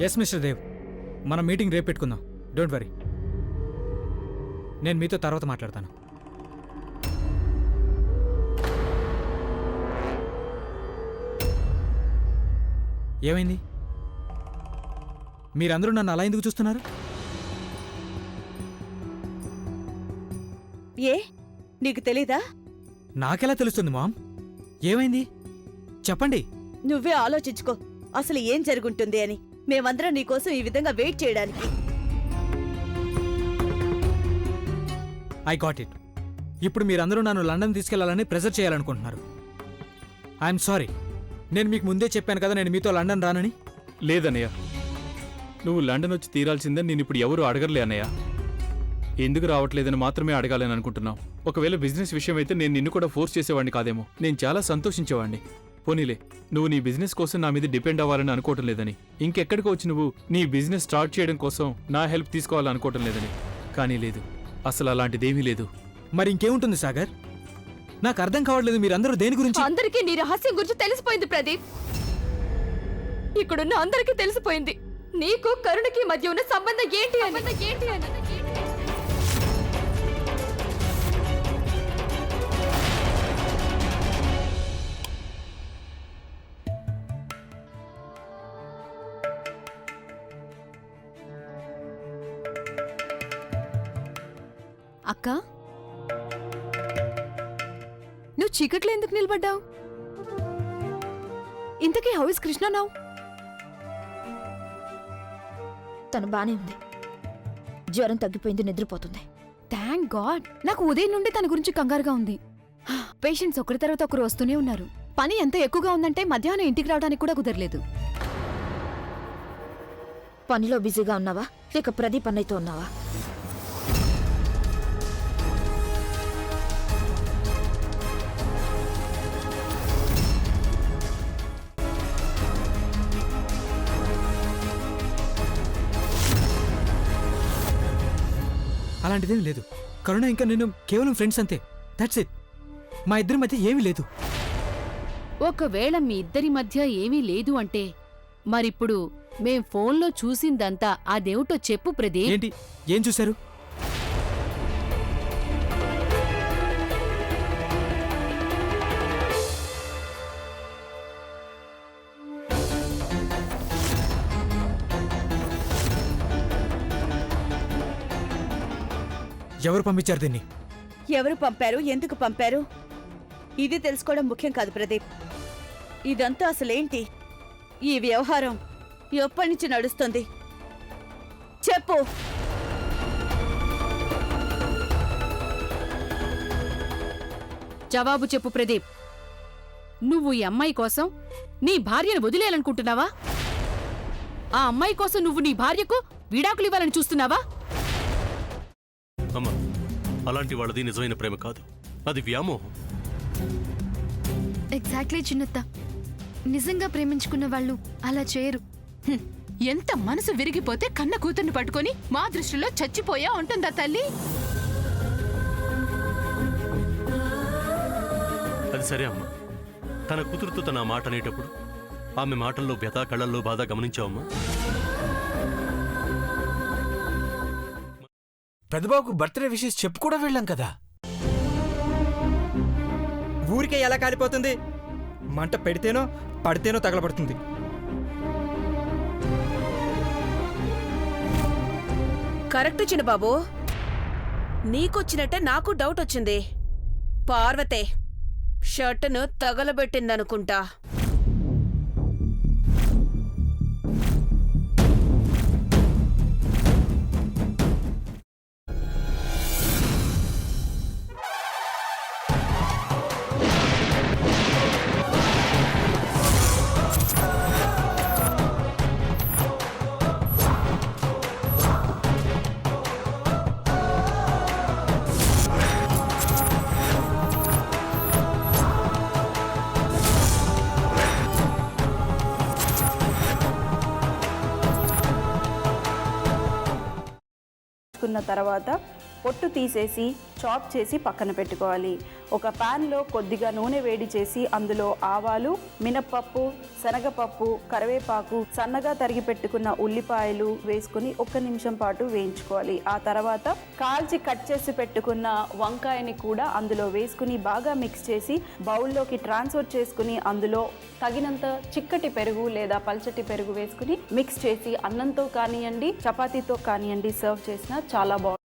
Yes mister Dev, మనం meeting రేపు పెట్టుకుందాం. డోంట్ వరీ, నేను మీతో తర్వాత మాట్లాడతాను. ఏమైంది? మీరందరూ నన్ను అలా ఎందుకు చూస్తున్నారు? ఏ నీకు తెలీదా? నాకెలా తెలుస్తుంది మామ్? ఏమైంది చెప్పండి. నువ్వే ఆలోచించుకో అసలు ఏం జరుగుంటుంది అని. మేమందరం నీకోసం ఈ విధంగా వెయిట్ చేయడానికి. I got it. ఇప్పుడు మీరందరూ నన్ను లండన్ తీసుకెళ్లాలని ప్రెజర్ చేయాలనుకుంటున్నారు. I'm sorry. నేను మీకు ముందే చెప్పాను కదా నేను మీతో లండన్ రానని. లేదన్నయ్య, నువ్వు లండన్ వచ్చి తీరాల్సిందని నేను ఇప్పుడు ఎవరు అడగర్లే అన్నయ్య. ఎందుకు రావట్లేదని మాత్రమే అడగాలని అనుకుంటున్నావు. ఒకవేళ బిజినెస్ విషయం అయితే నేను నిన్ను కూడా ఫోర్స్ చేసేవాడిని కాదేమో. నేను చాలా సంతోషించేవాడిని. పోనీలే, నువ్వు నీ బిజినెస్ కోసం నా మీద డిపెండ్ అవ్వాలని అనుకోవటం లేదని, ఇంకెక్కడికి వచ్చి నువ్వు నీ బిజినెస్ స్టార్ట్ చేయడం కోసం నా హెల్ప్ తీసుకోవాలని అనుకోవటం లేదని. కానీ లేదు, అసలు అలాంటిదేమీ లేదు. మరి ఇంకేముంటుంది సాగర్? నాకు అర్థం కావట్లేదు మీరందరూ దేని గురించి. అందరికీ నీ రహస్యం గురించి తెలిసిపోయింది ప్రదీప్. ఇక్కడున్న అందరికీ తెలిసిపోయింది నీకు కరుణకి మధ్య ఉన్న సంబంధం ఏంటి అని. అక్క, నువ్వు చీకట్లో ఎందుకు నిలబడ్డావు? ఇంతకీ హౌ ఇస్ కృష్ణ నౌ? తను బానే ఉంది. జ్వరం తగ్గిపోయింది, నిద్రపోతుంది. Thank God. నాకు ఉదయం నుండి తన గురించి కంగారుగా ఉంది. పేషెంట్స్ ఒకరి తర్వాత ఒకరు వస్తూనే ఉన్నారు. పని ఎంత ఎక్కువగా ఉందంటే మధ్యాహ్నం ఇంటికి రావడానికి కూడా కుదరలేదు. పనిలో బిజీగా ఉన్నావా లేక ప్రదీప్ అన్నయ్యతో ఉన్నావా? అలాంటిదేమీ లేదు. కరుణ ఇంకా నేను కేవలం ఫ్రెండ్స్ అంతే. That's it. మా ఇద్దరి మధ్య ఏమీ లేదు. ఒకవేళ మీ ఇద్దరి మధ్య ఏమీ లేదు అంటే మరిప్పుడు మేం ఫోన్లో చూసిందంతా అదేమిటో చెప్పు ప్రదీప్. ఏంటి? ఏం చూశారు? ఎవరు పంపించారు దీన్ని? ఎవరు పంపారు, ఎందుకు పంపారు ఇది తెలుసుకోవడం ముఖ్యం కాదు ప్రదీప్. ఇదంతా అసలేంటి? ఈ వ్యవహారం ఎప్పటి నుంచి నడుస్తుంది చెప్పు. జవాబు చెప్పు ప్రదీప్. నువ్వు ఈ అమ్మాయి కోసం నీ భార్యను వదిలేయాలనుకుంటున్నావా? ఆ అమ్మాయి కోసం నువ్వు నీ భార్యకు విడాకులు ఇవ్వాలని చూస్తున్నావా? అమ్మా, అలాంటి వాళ్ళది నిజమైన ప్రేమ కాదు, అది వ్యామోహం. ఎగ్జాక్ట్లీ చిన్నత్త. నిజంగా ప్రేమించుకున్న వాళ్ళు అలా చేయరు. ఎంత మనసు విరిగిపోతే కన్న కూతుర్ని పట్టుకొని మా దృష్టిలో చచ్చిపోయా ఉంటుందా తల్లి? అది సరే అమ్మా, తన కూతురుతో తన మాట అనేటప్పుడు ఆమె మాటల్లో వ్యథ, కళ్ళల్లో బాధ గమనించావమ్మా? పెద్దబాబుకు బర్త్డే విషెస్ చెప్పు కూడా వెళ్ళాం కదా. ఊరికే ఎలా కాలిపోతుంది? మంట పెడితేనో పడితేనో తగలబడుతుంది. కరెక్ట్ చిన్నబాబు, నీకొచ్చినట్టే నాకు డౌట్ వచ్చింది. పార్వతే షర్టును తగలబెట్టిందనుకుంటా. తర్వాత పొట్టు తీసేసి చాప్ చేసి పక్కన పెట్టుకోవాలి. ఒక ప్యాన్లో కొద్దిగా నూనె వేడి చేసి అందులో ఆవాలు, మినప్పప్పు, శనగపప్పు, కరివేపాకు, సన్నగా తరిగి పెట్టుకున్న ఉల్లిపాయలు వేసుకుని 1 నిమిషం పాటు వేయించుకోవాలి. ఆ తర్వాత కాల్చి కట్ చేసి పెట్టుకున్న వంకాయని కూడా అందులో వేసుకుని బాగా మిక్స్ చేసి బౌల్లోకి ట్రాన్స్ఫర్ చేసుకుని అందులో తగినంత చిక్కటి పెరుగు లేదా పల్చటి పెరుగు వేసుకుని మిక్స్ చేసి అన్నంతో కానివ్వండి, చపాతీతో కానివ్వండి సర్వ్ చేసినా చాలా బాగుంటుంది.